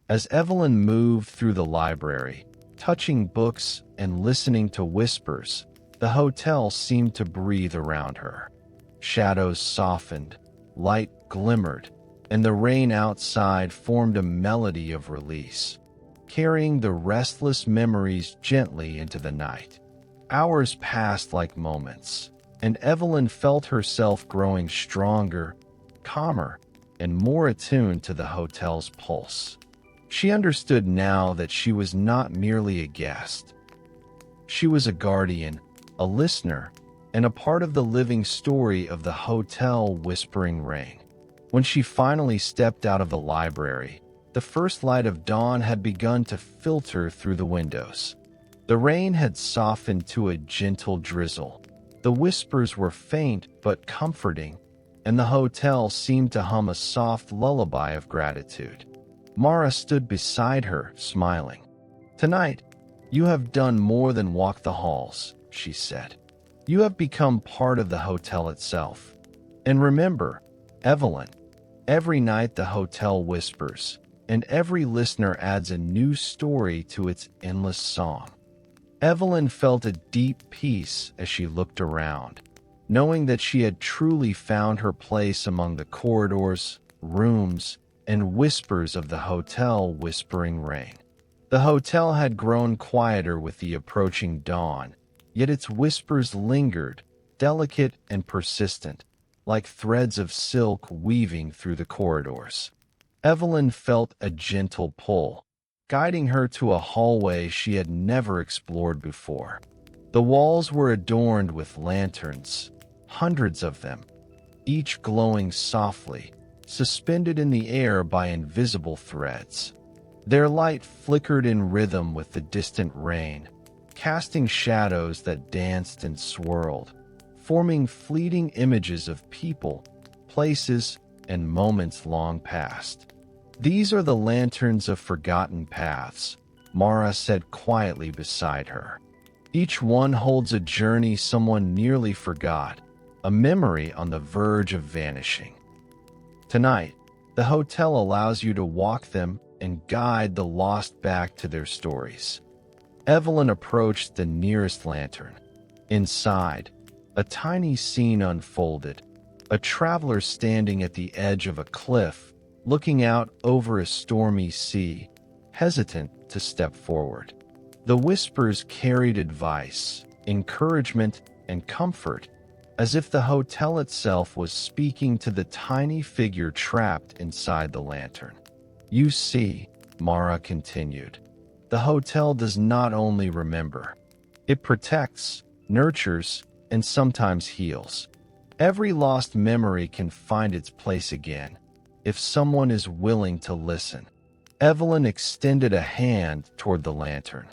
As Evelyn moved through the library, touching books and listening to whispers, the hotel seemed to breathe around her. Shadows softened, light glimmered, and the rain outside formed a melody of release, carrying the restless memories gently into the night. Hours passed like moments, and Evelyn felt herself growing stronger, calmer, and more attuned to the hotel's pulse. She understood now that she was not merely a guest. She was a guardian, a listener, and a part of the living story of the hotel Whispering Rain. When she finally stepped out of the library, the first light of dawn had begun to filter through the windows. The rain had softened to a gentle drizzle. The whispers were faint but comforting, and the hotel seemed to hum a soft lullaby of gratitude. Mara stood beside her, smiling. "Tonight, you have done more than walk the halls," she said. "You have become part of the hotel itself. And remember, Evelyn, every night the hotel whispers, and every listener adds a new story to its endless song." Evelyn felt a deep peace as she looked around, knowing that she had truly found her place among the corridors, rooms, and whispers of the hotel Whispering Rain. The hotel had grown quieter with the approaching dawn, yet its whispers lingered, delicate and persistent, like threads of silk weaving through the corridors. Evelyn felt a gentle pull, guiding her to a hallway she had never explored before. The walls were adorned with lanterns, hundreds of them, each glowing softly, suspended in the air by invisible threads. Their light flickered in rhythm with the distant rain, casting shadows that danced and swirled, forming fleeting images of people, places, and moments long past. "These are the lanterns of forgotten paths," Mara said quietly beside her. "Each one holds a journey someone nearly forgot, a memory on the verge of vanishing. Tonight, the hotel allows you to walk them and guide the lost back to their stories." Evelyn approached the nearest lantern. Inside, a tiny scene unfolded, a traveler standing at the edge of a cliff, looking out over a stormy sea, hesitant to step forward. The whispers carried advice, encouragement, and comfort, as if the hotel itself was speaking to the tiny figure trapped inside the lantern. "You see," Mara continued, "the hotel does not only remember. It protects, nurtures, and sometimes heals. Every lost memory can find its place again, if someone is willing to listen." Evelyn extended a hand toward the lantern.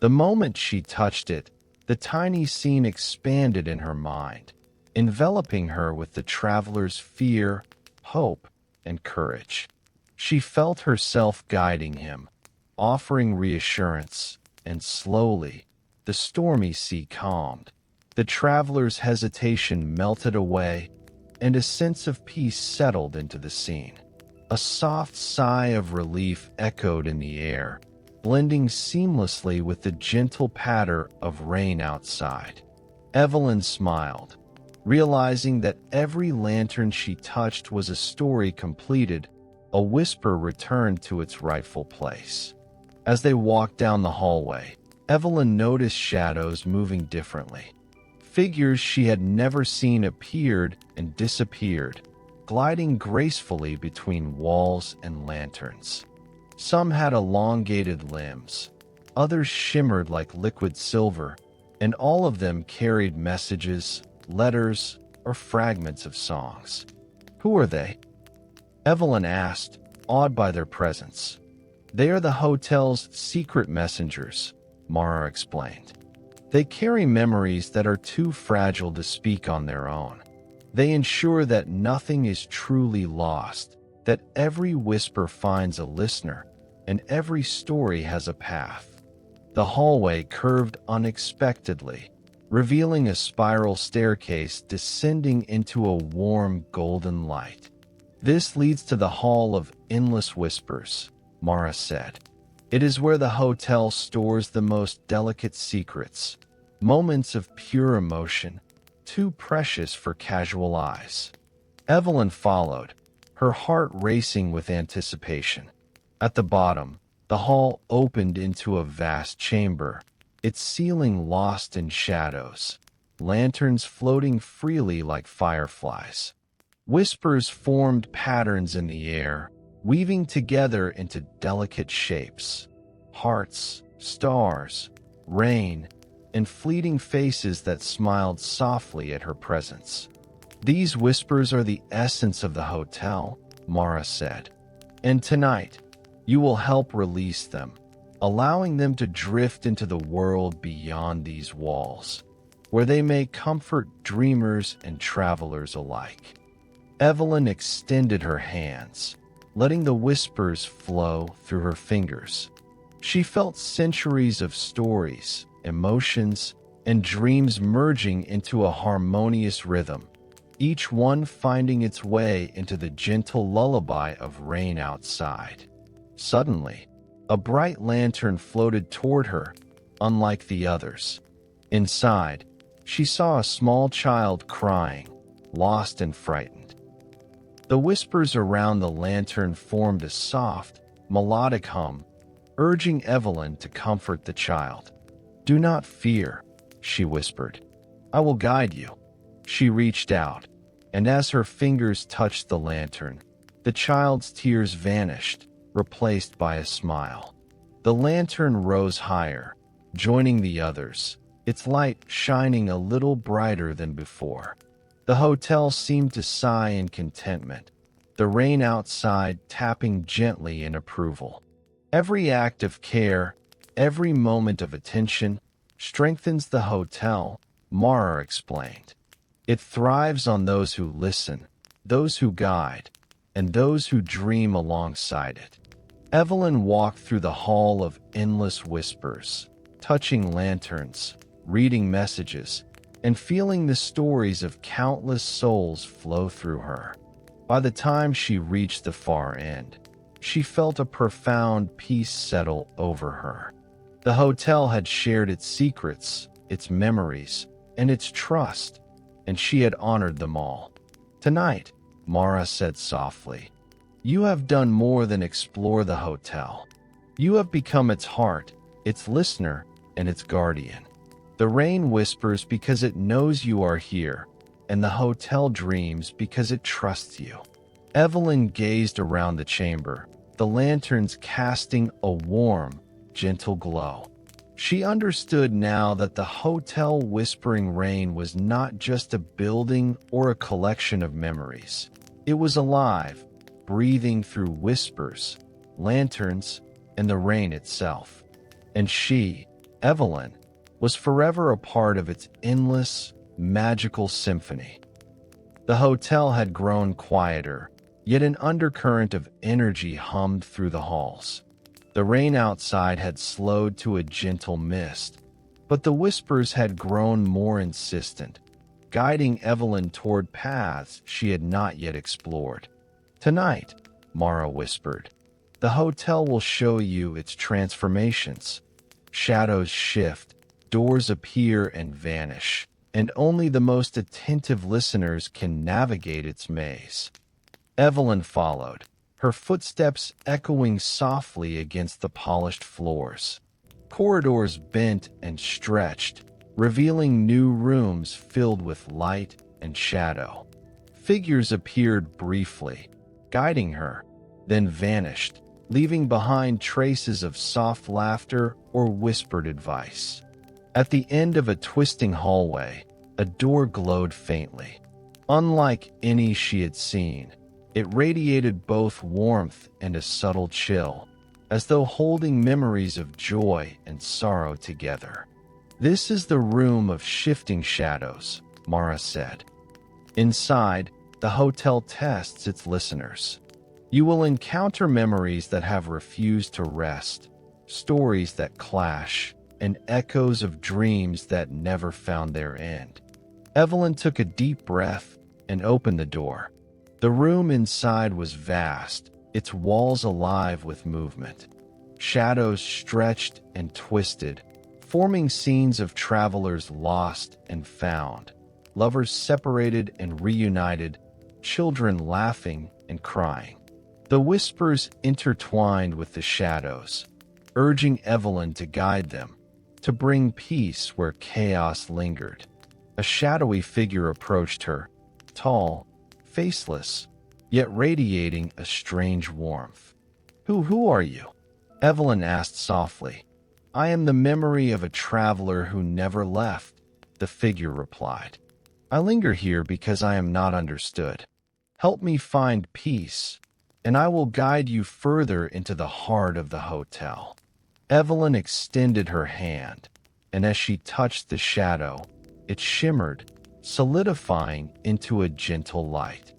The moment she touched it, the tiny scene expanded in her mind, enveloping her with the traveler's fear, hope, and courage. She felt herself guiding him, offering reassurance, and slowly, the stormy sea calmed. The traveler's hesitation melted away, and a sense of peace settled into the scene. A soft sigh of relief echoed in the air, blending seamlessly with the gentle patter of rain outside. Evelyn smiled, realizing that every lantern she touched was a story completed. A whisper returned to its rightful place. As they walked down the hallway, Evelyn noticed shadows moving differently. Figures she had never seen appeared and disappeared, gliding gracefully between walls and lanterns. Some had elongated limbs, others shimmered like liquid silver, and all of them carried messages, letters, or fragments of songs. "Who are they?" Evelyn asked, awed by their presence. "They are the hotel's secret messengers," Mara explained. "They carry memories that are too fragile to speak on their own. They ensure that nothing is truly lost, that every whisper finds a listener, and every story has a path." The hallway curved unexpectedly, revealing a spiral staircase descending into a warm golden light. "This leads to the Hall of Endless Whispers," Mara said. "It is where the hotel stores the most delicate secrets, moments of pure emotion, too precious for casual eyes." Evelyn followed, her heart racing with anticipation. At the bottom, the hall opened into a vast chamber, its ceiling lost in shadows, lanterns floating freely like fireflies. Whispers formed patterns in the air, weaving together into delicate shapes. Hearts, stars, rain, and fleeting faces that smiled softly at her presence. "These whispers are the essence of the hotel," Mara said. "And tonight, you will help release them, allowing them to drift into the world beyond these walls, where they may comfort dreamers and travelers alike." Evelyn extended her hands, letting the whispers flow through her fingers. She felt centuries of stories, emotions, and dreams merging into a harmonious rhythm, each one finding its way into the gentle lullaby of rain outside. Suddenly, a bright lantern floated toward her, unlike the others. Inside, she saw a small child crying, lost and frightened. The whispers around the lantern formed a soft, melodic hum, urging Evelyn to comfort the child. "Do not fear," she whispered. "I will guide you." She reached out, and as her fingers touched the lantern, the child's tears vanished, replaced by a smile. The lantern rose higher, joining the others, its light shining a little brighter than before. The hotel seemed to sigh in contentment, the rain outside tapping gently in approval. Every act of care, every moment of attention, strengthens the hotel, Mara explained. It thrives on those who listen, those who guide, and those who dream alongside it. Evelyn walked through the hall of endless whispers, touching lanterns, reading messages, and feeling the stories of countless souls flow through her. By the time she reached the far end, she felt a profound peace settle over her. The hotel had shared its secrets, its memories, and its trust, and she had honored them all. Tonight, Mara said softly, you have done more than explore the hotel. You have become its heart, its listener, and its guardian. The rain whispers because it knows you are here, and the hotel dreams because it trusts you. Evelyn gazed around the chamber, the lanterns casting a warm, gentle glow. She understood now that the Hotel Whispering Rain was not just a building or a collection of memories. It was alive, breathing through whispers, lanterns, and the rain itself. And she, Evelyn, was forever a part of its endless, magical symphony. The hotel had grown quieter, yet an undercurrent of energy hummed through the halls. The rain outside had slowed to a gentle mist, but the whispers had grown more insistent, guiding Evelyn toward paths she had not yet explored. Tonight, Mara whispered, the hotel will show you its transformations. Shadows shift, doors appear and vanish, and only the most attentive listeners can navigate its maze. Evelyn followed, her footsteps echoing softly against the polished floors. Corridors bent and stretched, revealing new rooms filled with light and shadow. Figures appeared briefly, guiding her, then vanished, leaving behind traces of soft laughter or whispered advice. At the end of a twisting hallway, a door glowed faintly. Unlike any she had seen, it radiated both warmth and a subtle chill, as though holding memories of joy and sorrow together. This is the room of shifting shadows, Mara said. Inside, the hotel tests its listeners. You will encounter memories that have refused to rest, stories that clash, and echoes of dreams that never found their end. Evelyn took a deep breath and opened the door. The room inside was vast, its walls alive with movement. Shadows stretched and twisted, forming scenes of travelers lost and found, lovers separated and reunited, children laughing and crying. The whispers intertwined with the shadows, urging Evelyn to guide them, to bring peace where chaos lingered. A shadowy figure approached her, tall, faceless, yet radiating a strange warmth. Who are you? Evelyn asked softly. I am the memory of a traveler who never left, the figure replied. I linger here because I am not understood. Help me find peace, and I will guide you further into the heart of the hotel. Evelyn extended her hand, and as she touched the shadow, it shimmered, solidifying into a gentle light.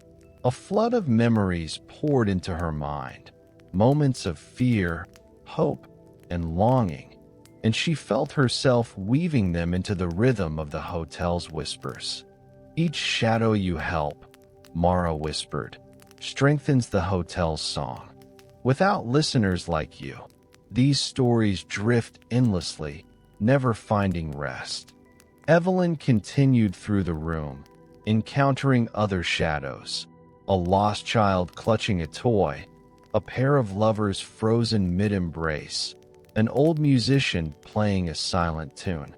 A flood of memories poured into her mind, moments of fear, hope, and longing, and she felt herself weaving them into the rhythm of the hotel's whispers. Each shadow you help, Mara whispered, strengthens the hotel's song. Without listeners like you, these stories drift endlessly, never finding rest. Evelyn continued through the room, encountering other shadows. A lost child clutching a toy, a pair of lovers frozen mid-embrace, an old musician playing a silent tune.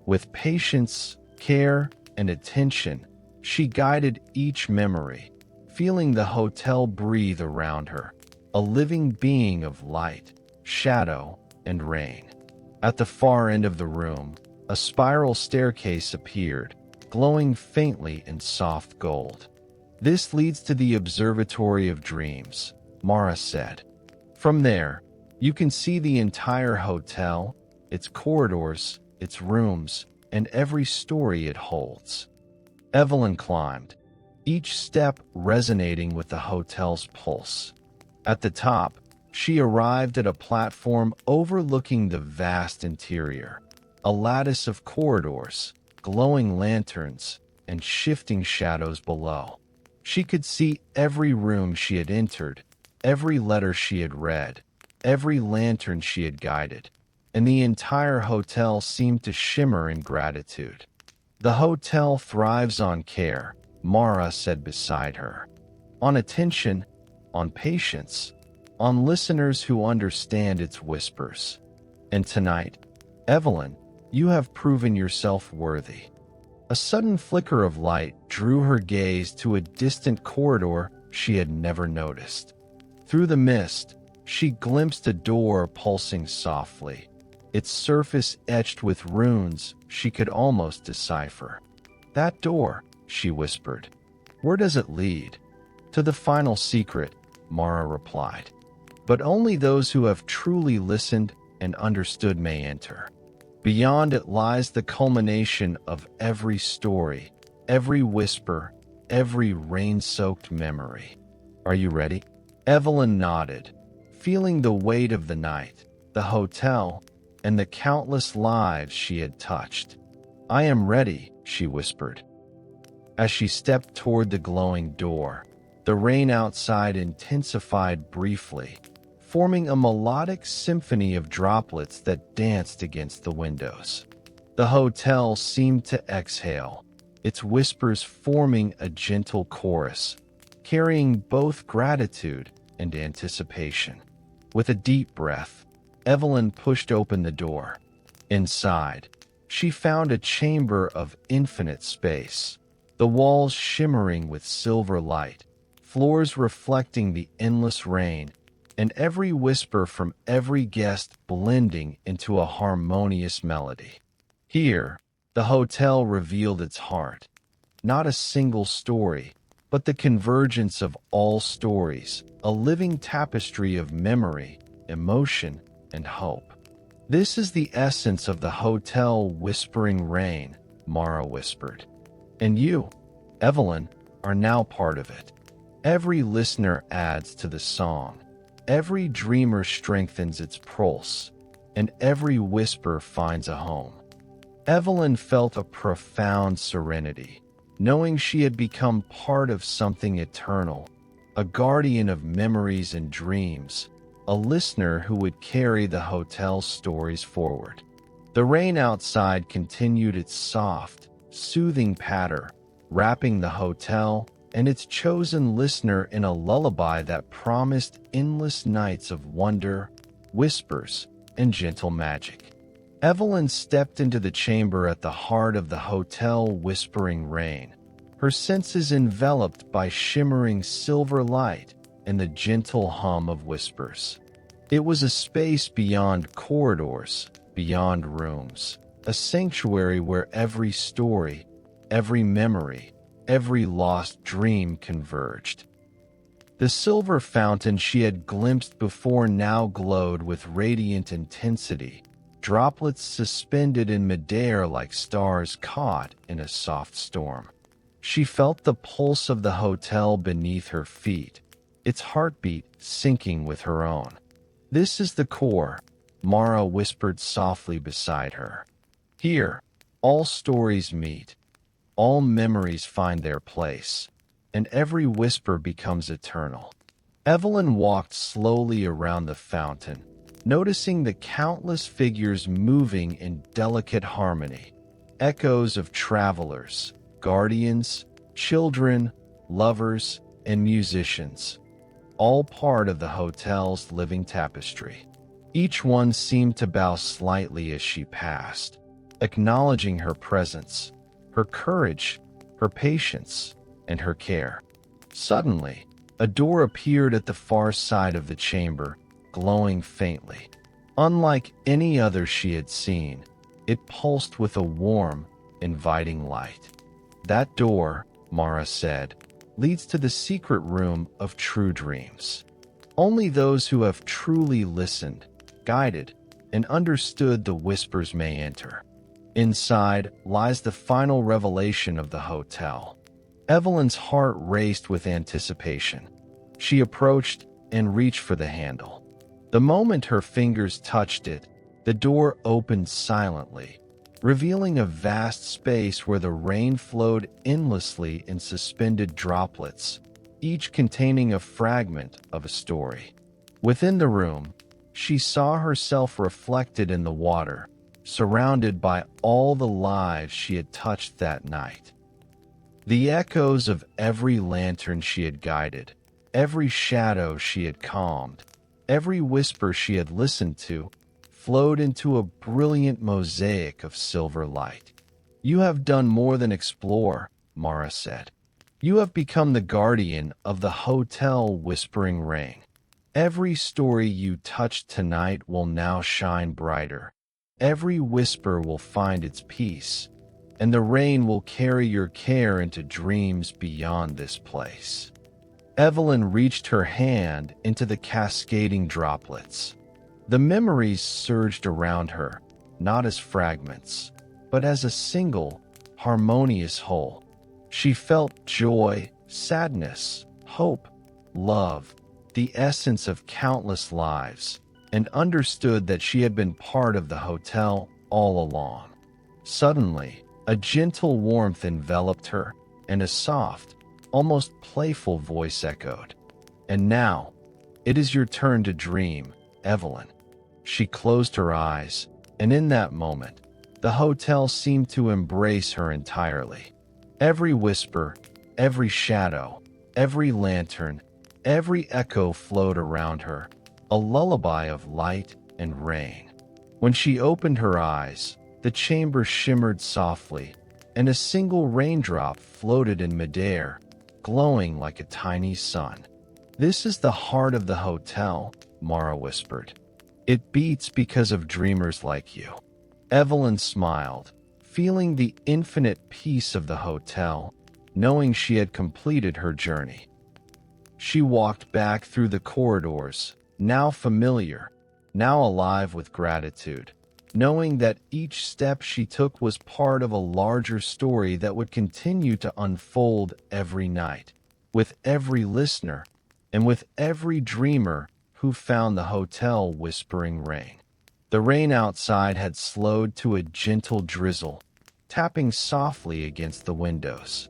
With patience, care, and attention, She guided each memory, feeling the hotel breathe around her, a living being of light, shadow, and rain. At the far end of the room, a spiral staircase appeared, glowing faintly in soft gold. "This leads to the Observatory of Dreams," Mara said. "From there, you can see the entire hotel, its corridors, its rooms, and every story it holds." Evelyn climbed, each step resonating with the hotel's pulse. At the top, she arrived at a platform overlooking the vast interior, a lattice of corridors, glowing lanterns, and shifting shadows below. She could see every room she had entered, every letter she had read, every lantern she had guided, and the entire hotel seemed to shimmer in gratitude. "The hotel thrives on care," Mara said beside her. "On attention, on patience, on listeners who understand its whispers. And tonight, Evelyn, you have proven yourself worthy." A sudden flicker of light drew her gaze to a distant corridor she had never noticed. Through the mist, she glimpsed a door pulsing softly, its surface etched with runes she could almost decipher. "That door," she whispered. "Where does it lead?" "To the final secret," Mara replied. "But only those who have truly listened and understood may enter. Beyond it lies the culmination of every story, every whisper, every rain-soaked memory. Are you ready?" Evelyn nodded, feeling the weight of the night, the hotel, and the countless lives she had touched. "I am ready," she whispered. As she stepped toward the glowing door, the rain outside intensified briefly, forming a melodic symphony of droplets that danced against the windows. The hotel seemed to exhale, its whispers forming a gentle chorus, carrying both gratitude and anticipation. With a deep breath, Evelyn pushed open the door. Inside, she found a chamber of infinite space, the walls shimmering with silver light, floors reflecting the endless rain, and every whisper from every guest blending into a harmonious melody. Here, the hotel revealed its heart. Not a single story, but the convergence of all stories, a living tapestry of memory, emotion, and hope. "This is the essence of the hotel whispering rain," Mara whispered. "And you, Evelyn, are now part of it. Every listener adds to the song. Every dreamer strengthens its pulse, and every whisper finds a home." Evelyn felt a profound serenity, knowing she had become part of something eternal, a guardian of memories and dreams, a listener who would carry the hotel's stories forward. The rain outside continued its soft, soothing patter, wrapping the hotel and its chosen listener in a lullaby that promised endless nights of wonder, whispers, and gentle magic. Evelyn stepped into the chamber at the heart of the hotel whispering rain, her senses enveloped by shimmering silver light and the gentle hum of whispers. It was a space beyond corridors, beyond rooms, a sanctuary where every story, every memory, every lost dream converged. The silver fountain she had glimpsed before now glowed with radiant intensity, droplets suspended in midair like stars caught in a soft storm. She felt the pulse of the hotel beneath her feet, its heartbeat syncing with her own. "This is the core," Mara whispered softly beside her. "Here, all stories meet. All memories find their place, and every whisper becomes eternal." Evelyn walked slowly around the fountain, noticing the countless figures moving in delicate harmony, echoes of travelers, guardians, children, lovers, and musicians, all part of the hotel's living tapestry. Each one seemed to bow slightly as she passed, acknowledging her presence, her courage, her patience, and her care. Suddenly, a door appeared at the far side of the chamber, glowing faintly. Unlike any other she had seen, it pulsed with a warm, inviting light. "That door," Mara said, "leads to the secret room of true dreams. Only those who have truly listened, guided, and understood the whispers may enter. Inside lies the final revelation of the hotel." Evelyn's heart raced with anticipation. She approached and reached for the handle. The moment her fingers touched it, the door opened silently, revealing a vast space where the rain flowed endlessly in suspended droplets, each containing a fragment of a story. Within the room, she saw herself reflected in the water, surrounded by all the lives she had touched that night. The echoes of every lantern she had guided, every shadow she had calmed, every whisper she had listened to, flowed into a brilliant mosaic of silver light. "You have done more than explore," Mara said. "You have become the guardian of the hotel whispering ring. Every story you touched tonight will now shine brighter. Every whisper will find its peace, and the rain will carry your care into dreams beyond this place." Evelyn reached her hand into the cascading droplets. The memories surged around her, not as fragments, but as a single, harmonious whole. She felt joy, sadness, hope, love, the essence of countless lives, and understood that she had been part of the hotel all along. Suddenly, a gentle warmth enveloped her, and a soft, almost playful voice echoed, "And now, it is your turn to dream, Evelyn." She closed her eyes, and in that moment, the hotel seemed to embrace her entirely. Every whisper, every shadow, every lantern, every echo flowed around her, a lullaby of light and rain. When she opened her eyes, the chamber shimmered softly, and a single raindrop floated in midair, glowing like a tiny sun. "This is the heart of the hotel," Mara whispered. "It beats because of dreamers like you." Evelyn smiled, feeling the infinite peace of the hotel, knowing she had completed her journey. She walked back through the corridors, now familiar, now alive with gratitude, knowing that each step she took was part of a larger story that would continue to unfold every night, with every listener, and with every dreamer who found the hotel whispering ring. The rain outside had slowed to a gentle drizzle, tapping softly against the windows.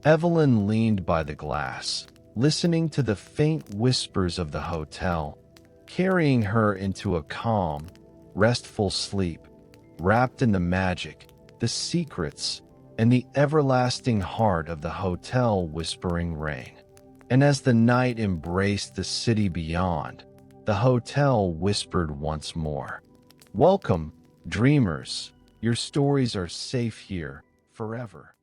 Evelyn leaned by the glass, listening to the faint whispers of the hotel, carrying her into a calm, restful sleep, wrapped in the magic, the secrets, and the everlasting heart of the hotel whispering ring. And as the night embraced the city beyond, the hotel whispered once more, "Welcome, dreamers. Your stories are safe here forever."